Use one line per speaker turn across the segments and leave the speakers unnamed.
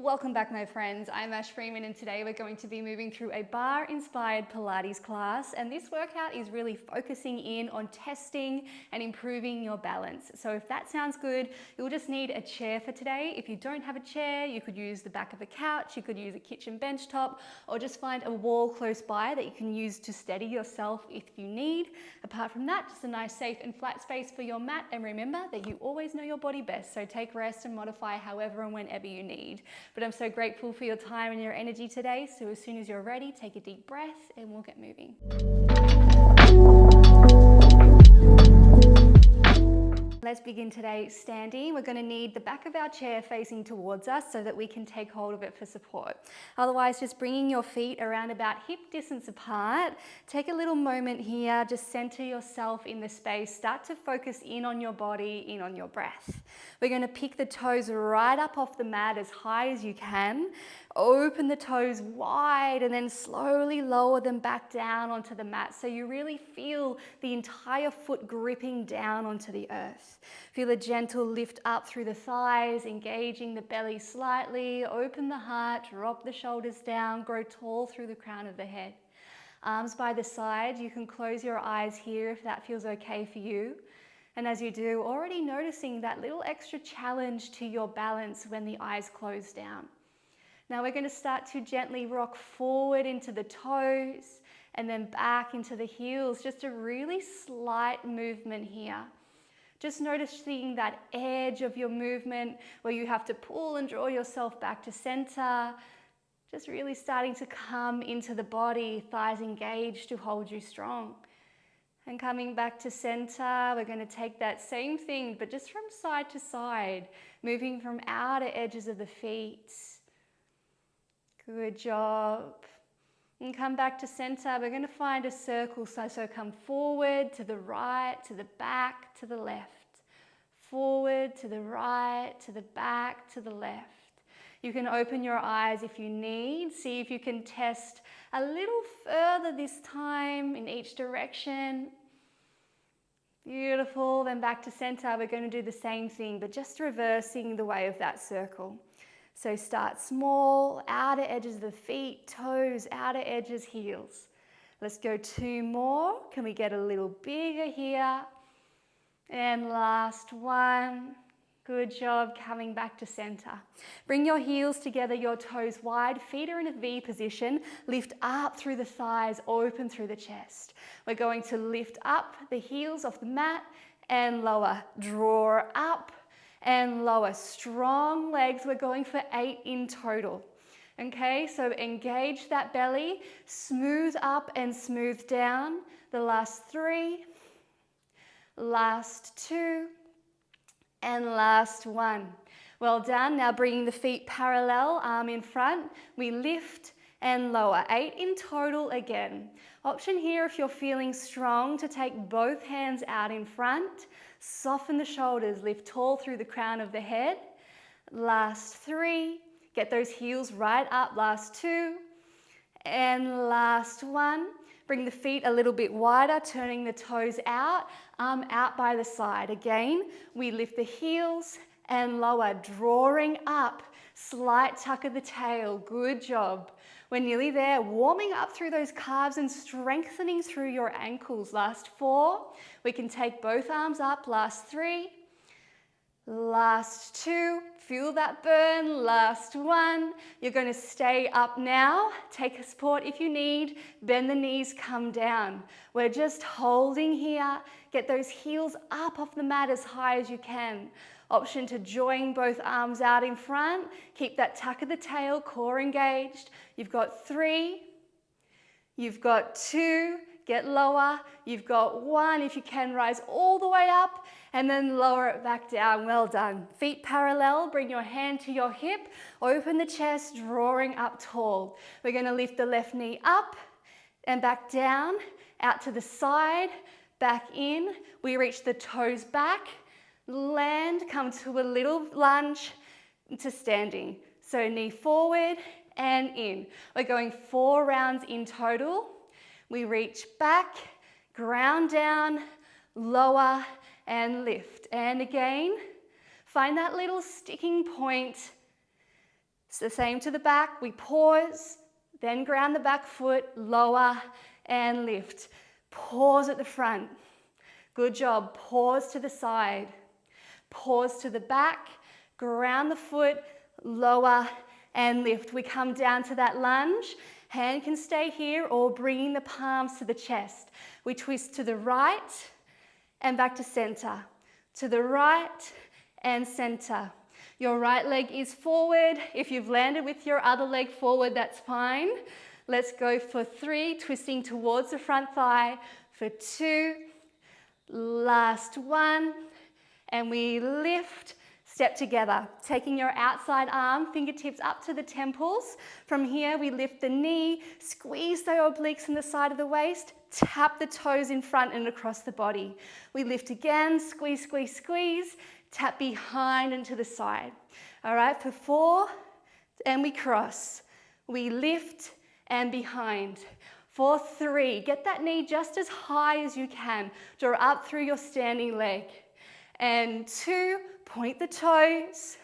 Welcome back, my friends. I'm Freeman, and today we're going to be moving through a bar-inspired Pilates class, and this workout is really focusing in on testing and improving your balance. So if that sounds good, you'll just need a chair for today. If you don't have a chair, you could use the back of a couch, you could use a kitchen bench top, or just find a wall close by that you can use to steady yourself if you need. Apart from that, just a nice safe and flat space for your mat, and remember that you always know your body best, so take rest and modify however and whenever you need. But I'm so grateful for your time and your energy today. So as soon as you're ready, take a deep breath and we'll get moving. Let's begin today standing. We're going to need the back of our chair facing towards us so that we can take hold of it for support. Otherwise, just bringing your feet around about hip distance apart. Take a little moment here, just center yourself in the space. Start to focus in on your body, in on your breath. We're going to pick the toes right up off the mat as high as you can. Open the toes wide and then slowly lower them back down onto the mat so you really feel the entire foot gripping down onto the earth. Feel a gentle lift up through the thighs, engaging the belly slightly. Open the heart, drop the shoulders down, grow tall through the crown of the head. Arms by the side. You can close your eyes here if that feels okay for you. And as you do, already noticing that little extra challenge to your balance when the eyes close down. Now we're going to start to gently rock forward into the toes and then back into the heels. Just a really slight movement here. Just noticing that edge of your movement where you have to pull and draw yourself back to center. Just really starting to come into the body, thighs engaged to hold you strong. And coming back to center, we're going to take that same thing, but just from side to side, moving from outer edges of the feet. Good job. And come back to center. We're going to find a circle. So come forward, to the right, to the back, to the left. Forward, to the right, to the back, to the left. You can open your eyes if you need. See if you can test a little further this time in each direction. Beautiful. Then back to center. We're going to do the same thing, but just reversing the way of that circle. So start small, outer edges of the feet, toes, outer edges, heels. Let's go 2 more. Can we get a little bigger here? And last one. Good job, coming back to center. Bring your heels together, your toes wide, feet are in a V position. Lift up through the thighs, open through the chest. We're going to lift up the heels off the mat and lower. Draw up and lower. Strong legs. We're going for 8 in total. Okay, so engage that belly, smooth up and smooth down. The last 3, last 2, and last 1. Well done. Now bringing the feet parallel, arm in front. We lift and lower. 8 in total again. Option here if you're feeling strong to take both hands out in front. Soften the shoulders, lift tall through the crown of the head. Last 3, get those heels right up. Last 2, and last 1. Bring the feet a little bit wider, turning the toes out, arm out by the side. Again, we lift the heels and lower, drawing up, slight tuck of the tail. Good job. We're nearly there, warming up through those calves and strengthening through your ankles. Last 4, we can take both arms up. Last 3, last 2, feel that burn. Last 1, you're going to stay up now. Take a support if you need. Bend the knees, come down. We're just holding here. Get those heels up off the mat as high as you can. Option to join both arms out in front. Keep that tuck of the tail, core engaged. You've got 3, you've got 2, get lower. You've got 1, if you can, rise all the way up and then lower it back down. Well done. Feet parallel, bring your hand to your hip, open the chest, drawing up tall. We're going to lift the left knee up and back down, out to the side, back in. We reach the toes back, land, come to a little lunge to standing. So knee forward and in. We're going 4 rounds in total. We reach back, ground down, lower, and lift. And again, find that little sticking point It's the same to the back. We pause, then ground the back foot, lower and lift. Pause at the front. Good job. Pause to the side. Pause to the back, ground the foot, lower and lift. We come down to that lunge. Hand can stay here or bringing the palms to the chest. We twist to the right and back to center. To the right and center. Your right leg is forward. If you've landed with your other leg forward, that's fine. Let's go for 3, twisting towards the front thigh. For 2, last 1, and we lift, step together. Taking your outside arm, fingertips up to the temples. From here, we lift the knee, squeeze the obliques in the side of the waist, tap the toes in front and across the body. We lift again, squeeze, squeeze, squeeze, tap behind and to the side. All right, for 4, and we cross. We lift and behind. For 3, get that knee just as high as you can. Draw up through your standing leg. And 2, point the toes.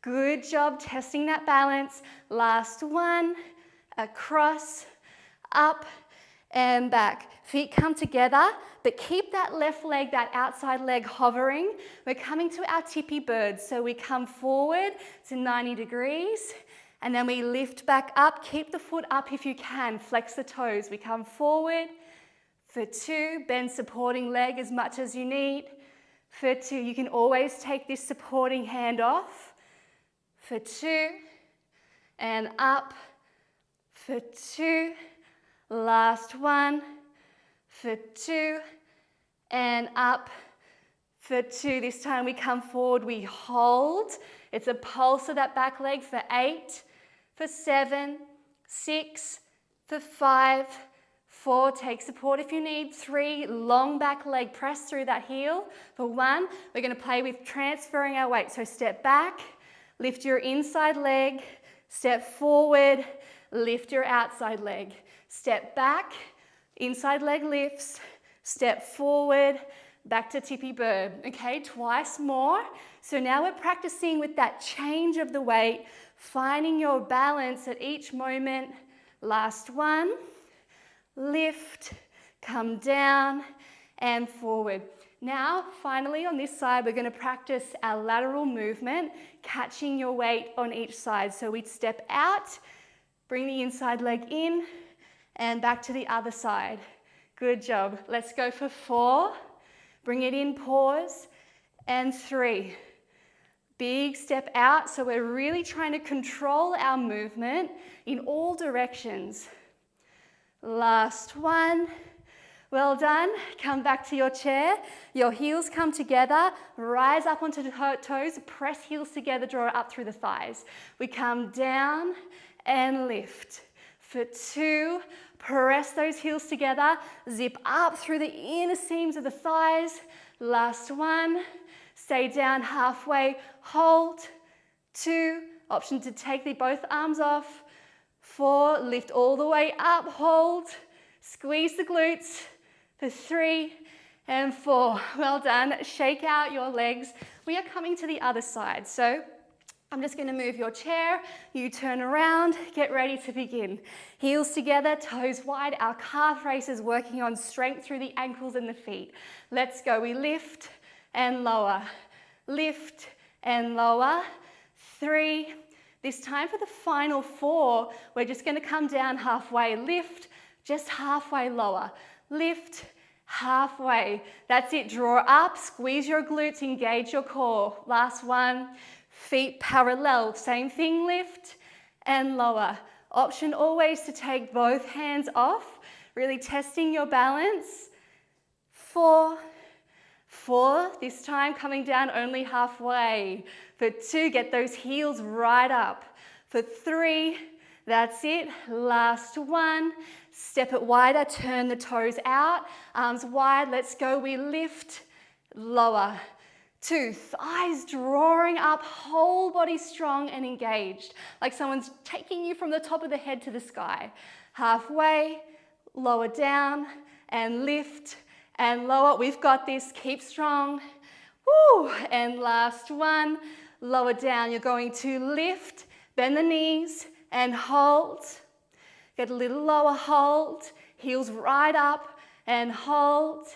Good job testing that balance. Last 1, across, up and back. Feet come together, but keep that left leg, that outside leg hovering. We're coming to our tippy bird. So we come forward to 90 degrees. And then we lift back up. Keep the foot up if you can. Flex the toes. We come forward. For 2, bend supporting leg as much as you need. For 2, you can always take this supporting hand off. For 2, and up. For 2, last 1. For 2, and up. For 2, this time we come forward, we hold. It's a pulse of that back leg. For 8, for 7, 6, for 5, 4, take support if you need. 3, long back leg, press through that heel. For 1, we're going to play with transferring our weight. So step back, lift your inside leg, step forward, lift your outside leg. Step back, inside leg lifts, step forward, back to tippy bird. Okay, twice more. So now we're practicing with that change of the weight, finding your balance at each moment. Last 1, lift, come down and forward. Now, finally on this side, we're going to practice our lateral movement, catching your weight on each side. So we step out, bring the inside leg in and back to the other side. Good job. Let's go for 4, bring it in, pause, and 3. Big step out, so we're really trying to control our movement in all directions. Last 1. Well done. Come back to your chair. Your heels come together. Rise up onto the toes. Press heels together. Draw it up through the thighs. We come down and lift. For 2, press those heels together. Zip up through the inner seams of the thighs. Last 1. Stay down halfway, hold. 2, option to take both arms off. 4, lift all the way up, hold. Squeeze the glutes. For 3 and 4. Well done. Shake out your legs. We are coming to the other side. So I'm just going to move your chair. You turn around. Get ready to begin. Heels together, toes wide. Our calf race is working on strength through the ankles and the feet. Let's go. We lift and lower, lift and lower. 3, this time for the final 4, we're just going to come down halfway, lift, just halfway lower, lift, halfway. That's it, draw up, squeeze your glutes, engage your core. Last 1, feet parallel, same thing, lift and lower. Option always to take both hands off, really testing your balance. 4, this time coming down only halfway. For 2, get those heels right up. For 3, that's it. Last 1, step it wider, turn the toes out, arms wide, let's go. We lift, lower. 2, thighs drawing up, whole body strong and engaged, like someone's taking you from the top of the head to the sky. Halfway, lower down and lift and lower. We've got this, keep strong. Woo! And last 1, lower down. You're going to lift, Bend the knees and hold. Get a little lower, hold. Heels right up and hold.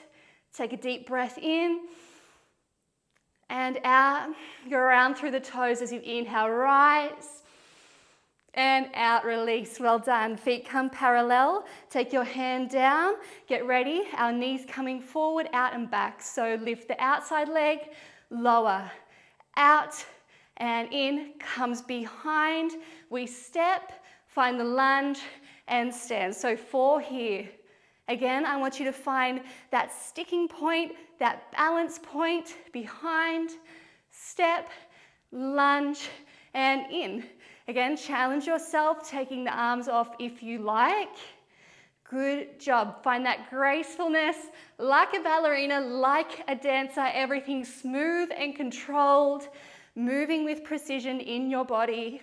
Take a deep breath in and out. Go around through the toes as you inhale, rise. And out, release. Well done. Feet come parallel. Take your hand down. Get ready. Our knees coming forward, out and back. So lift the outside leg, lower, out and in, comes behind. We step, find the lunge and stand. So 4 here. Again, I want you to find that sticking point, that balance point behind, step, lunge and in. Again, challenge yourself, taking the arms off if you like. Good job. Find that gracefulness, like a ballerina, like a dancer, everything smooth and controlled, moving with precision in your body.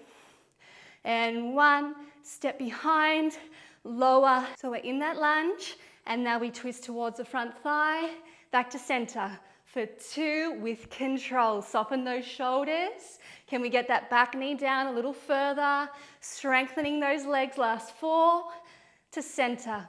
And 1, step behind, lower. So we're in that lunge, and now we twist towards the front thigh, back to center. For 2, with control. Soften those shoulders. Can we get that back knee down a little further? Strengthening those legs. Last 4, to center.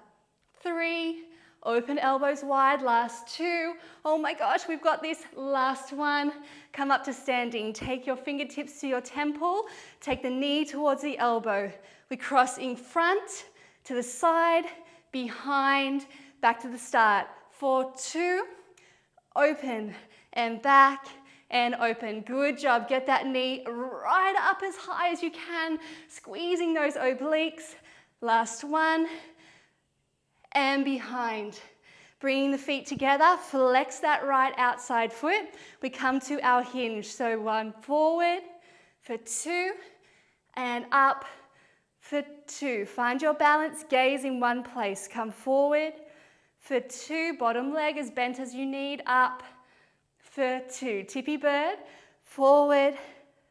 3, open elbows wide. Last 2. Oh my gosh, we've got this. Last 1. Come up to standing. Take your fingertips to your temple. Take the knee towards the elbow. We cross in front, to the side, behind, back to the start. For 2, open and back and open. Good job. Get that knee right up as high as you can, squeezing those obliques. Last 1 and behind. Bringing the feet together, flex that right outside foot. We come to our hinge. So 1 forward for 2 and up for 2. Find your balance, gaze in one place. Come forward for 2, bottom leg as bent as you need, up for 2. Tippy bird, forward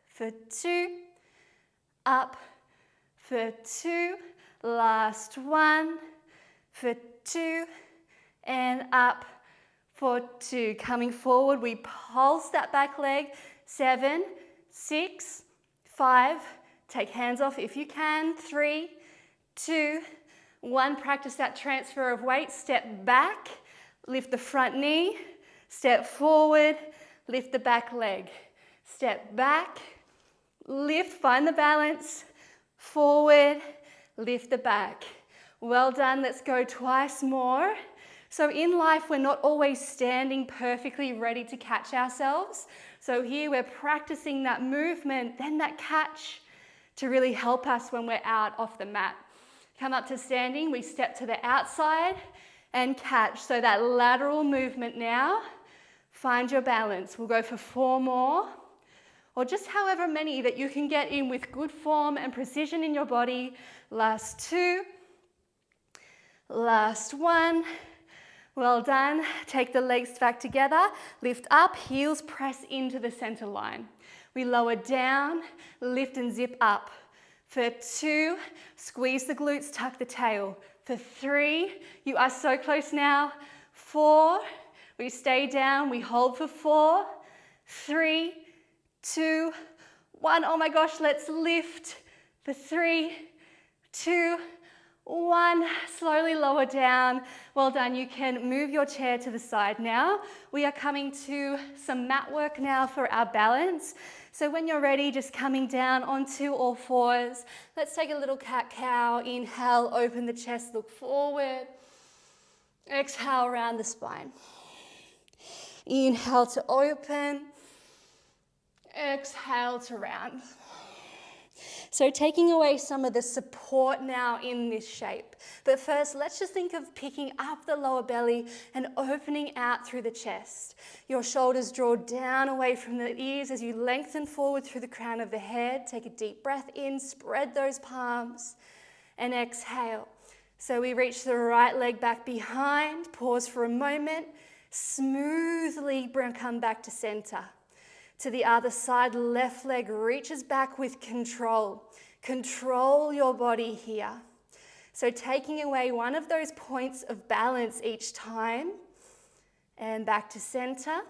for 2, up for 2, last 1 for 2, and up for 2. Coming forward, we pulse that back leg, 7, 6, 5, take hands off if you can, 3, 2, 1, practice that transfer of weight. Step back, lift the front knee, step forward, lift the back leg. Step back, lift, find the balance, forward, lift the back. Well done, let's go twice more. So in life, we're not always standing perfectly ready to catch ourselves. So here we're practicing that movement, then that catch to really help us when we're out off the mat. Come up to standing, we step to the outside and catch. So that lateral movement now, find your balance. We'll go for 4 more, or just however many that you can get in with good form and precision in your body. Last 2, last 1. Well done. Take the legs back together, lift up, heels press into the center line. We lower down, lift and zip up. For 2, squeeze the glutes, tuck the tail. For 3, you are so close now. 4, we stay down, we hold for 4, 3, 2, 1. Oh my gosh, let's lift. For 3, 2, 1. Slowly lower down. Well done. You can move your chair to the side now. We are coming to some mat work now for our balance. So when you're ready, just coming down onto all fours. Let's take a little cat-cow. Inhale, open the chest, look forward. Exhale, round the spine. Inhale to open. Exhale to round. So taking away some of the support now in this shape. But first, let's just think of picking up the lower belly and opening out through the chest. Your shoulders draw down away from the ears as you lengthen forward through the crown of the head. Take a deep breath in, spread those palms, and exhale. So we reach the right leg back behind, pause for a moment, smoothly come back to center. To the other side, left leg reaches back with control. Control your body here. So taking away one of those points of balance each time, and back to center.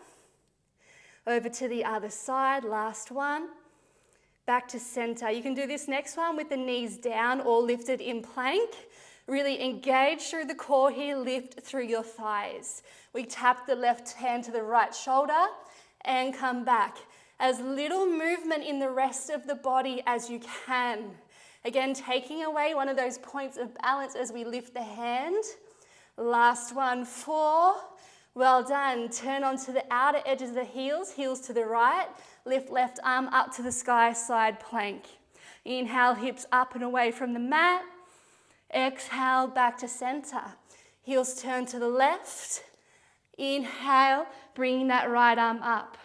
Over to the other side, last one. back to center. You can do this next one with the knees down or lifted in plank. Really engage through the core here, lift through your thighs. We tap the left hand to the right shoulder and come back. As little movement in the rest of the body as you can. Again, taking away one of those points of balance as we lift the hand. Last one, 4. Well done. Turn onto the outer edges of the heels, heels to the right. Lift left arm up to the sky, side plank. Inhale, hips up and away from the mat. Exhale, back to center. Heels turn to the left. Inhale, bringing that right arm up.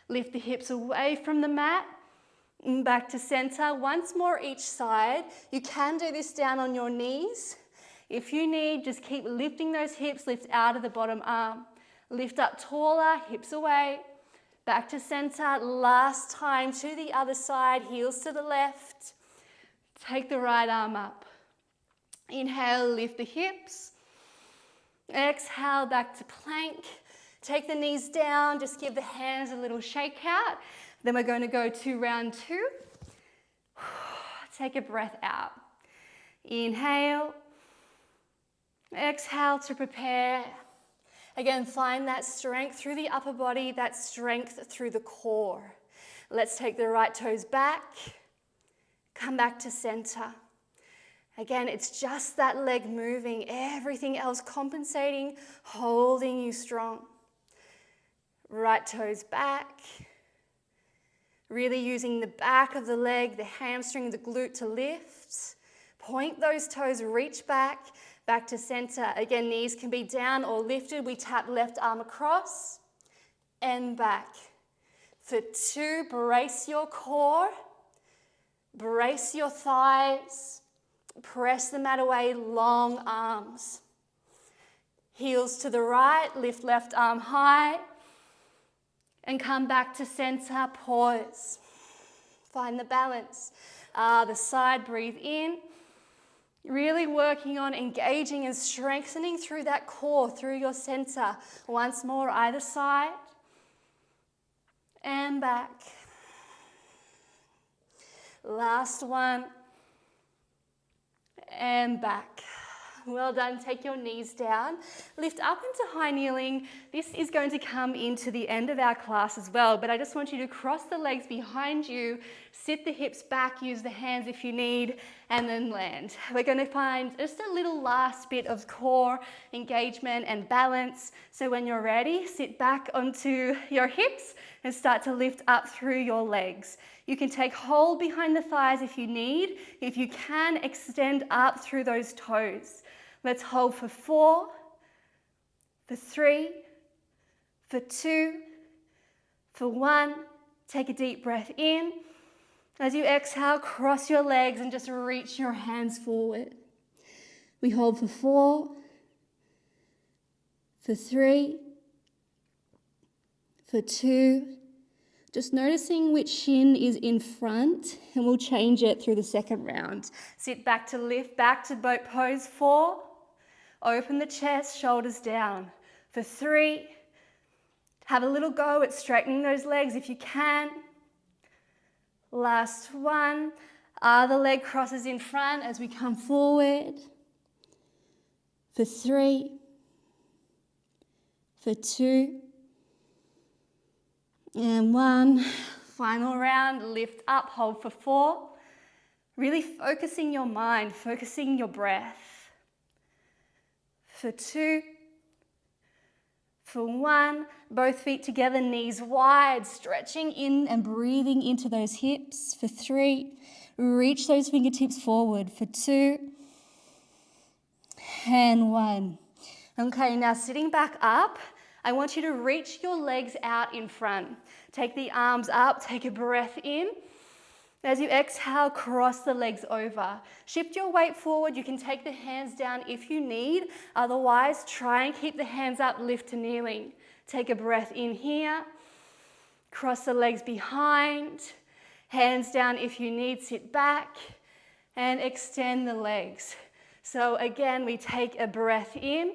Lift the hips away from the mat. And back to center. Once more each side. You can do this down on your knees. If you need, just keep lifting those hips, lift out of the bottom arm. Lift up taller, hips away. Back to center. Last time to the other side, heels to the left. Take the right arm up. Inhale, lift the hips. Exhale, back to plank. Take the knees down, just give the hands a little shake out. Then we're going to go to round 2. Take a breath out. Inhale. Exhale to prepare. Again, find that strength through the upper body, that strength through the core. Let's take the right toes back. Come back to center. Again, it's just that leg moving, everything else compensating, holding you strong. Right toes back. Really using the back of the leg, the hamstring, the glute to lift. Point those toes, reach back, back to center. Again, knees can be down or lifted. We tap left arm across and back. For 2, brace your core, brace your thighs, press the mat away, long arms. Heels to the right, lift left arm high, and come back to center, pause. Find the balance. The side, breathe in. Really working on engaging and strengthening through that core, through your center. Once more, either side. And back. Last one. And back. Well done. Take your knees down. Lift up into high kneeling. This is going to come into the end of our class as well, but I just want you to cross the legs behind you, sit the hips back, use the hands if you need, and then land. We're going to find just a little last bit of core engagement and balance. So when you're ready, sit back onto your hips and start to lift up through your legs. You can take hold behind the thighs if you need. If you can, extend up through those toes. Let's hold for 4, for 3, for 2, for 1. Take a deep breath in. As you exhale, cross your legs and just reach your hands forward. We hold for 4, for 3, for 2. Just noticing which shin is in front, and we'll change it through the second round. Sit back to lift, back to boat pose. 4. Open the chest, shoulders down. For 3. Have a little go at straightening those legs if you can. Last one. Other leg crosses in front as we come forward. For 3. For 2. And 1. Final round. Lift up, hold for 4. Really focusing your mind, focusing your breath. For 2. For 1, both feet together, knees wide, stretching in and breathing into those hips. For 3, reach those fingertips forward. For 2, and 1. Okay, now sitting back up, I want you to reach your legs out in front. Take the arms up, take a breath in. As you exhale, cross the legs over. Shift your weight forward. You can take the hands down if you need. Otherwise, try and keep the hands up, lift to kneeling. Take a breath in here. Cross the legs behind. Hands down if you need, sit back. And extend the legs. So again, we take a breath in.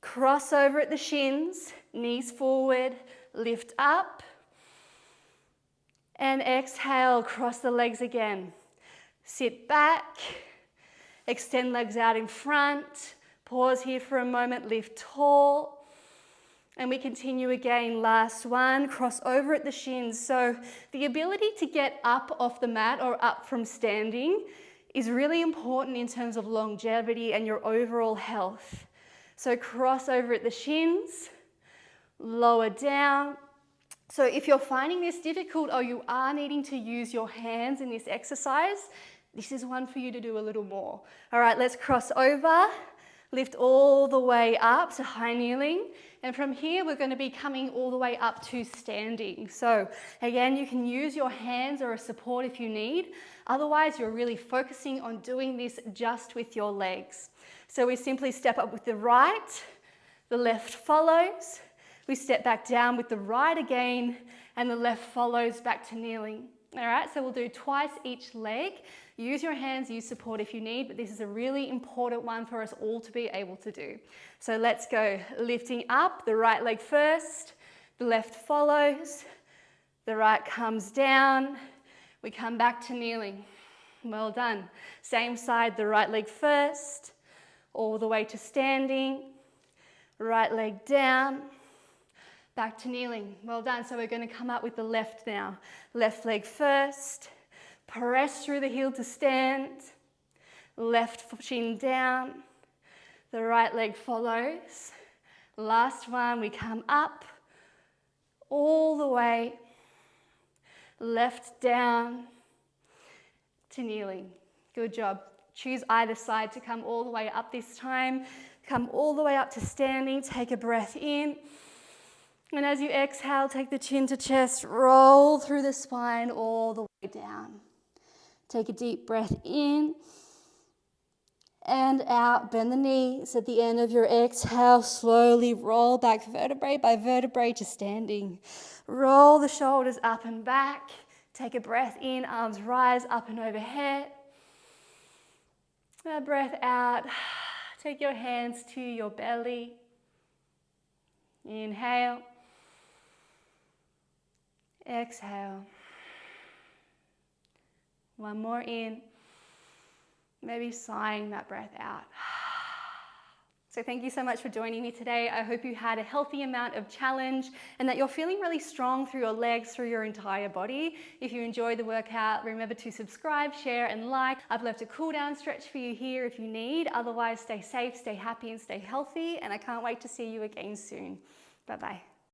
Cross over at the shins, knees forward, lift up. And exhale, cross the legs again. Sit back, extend legs out in front. Pause here for a moment, lift tall. And we continue again, last one, cross over at the shins. So the ability to get up off the mat or up from standing is really important in terms of longevity and your overall health. So cross over at the shins, lower down. So if you're finding this difficult or you are needing to use your hands in this exercise, this is one for you to do a little more. All right, let's cross over. Lift all the way up to high kneeling. And from here, we're going to be coming all the way up to standing. So again, you can use your hands or a support if you need. Otherwise, you're really focusing on doing this just with your legs. So we simply step up with the right, the left follows. We step back down with the right again, and the left follows back to kneeling. All right, so we'll do twice each leg. Use your hands, use support if you need, but this is a really important one for us all to be able to do. So let's go. Lifting up, the right leg first, the left follows, the right comes down, we come back to kneeling. Well done. Same side, the right leg first, all the way to standing, right leg down, back to kneeling. Well done. So we're going to come up with the left now. Left leg first, press through the heel to stand, left shin down, the right leg follows. Last one, we come up, all the way, left down to kneeling. Good job. Choose either side to come all the way up this time. Come all the way up to standing, take a breath in. And as you exhale, take the chin to chest, roll through the spine all the way down. Take a deep breath in and out. Bend the knees at the end of your exhale. Slowly roll back vertebrae by vertebrae to standing. Roll the shoulders up and back. Take a breath in, arms rise up and overhead. A breath out. Take your hands to your belly. Inhale. Exhale. One more in. Maybe sighing that breath out. So thank you so much for joining me today. I hope you had a healthy amount of challenge and that you're feeling really strong through your legs, through your entire body. If you enjoyed the workout, remember to subscribe, share, and like. I've left a cool down stretch for you here if you need. Otherwise, stay safe, stay happy, and stay healthy. And I can't wait to see you again soon. Bye-bye.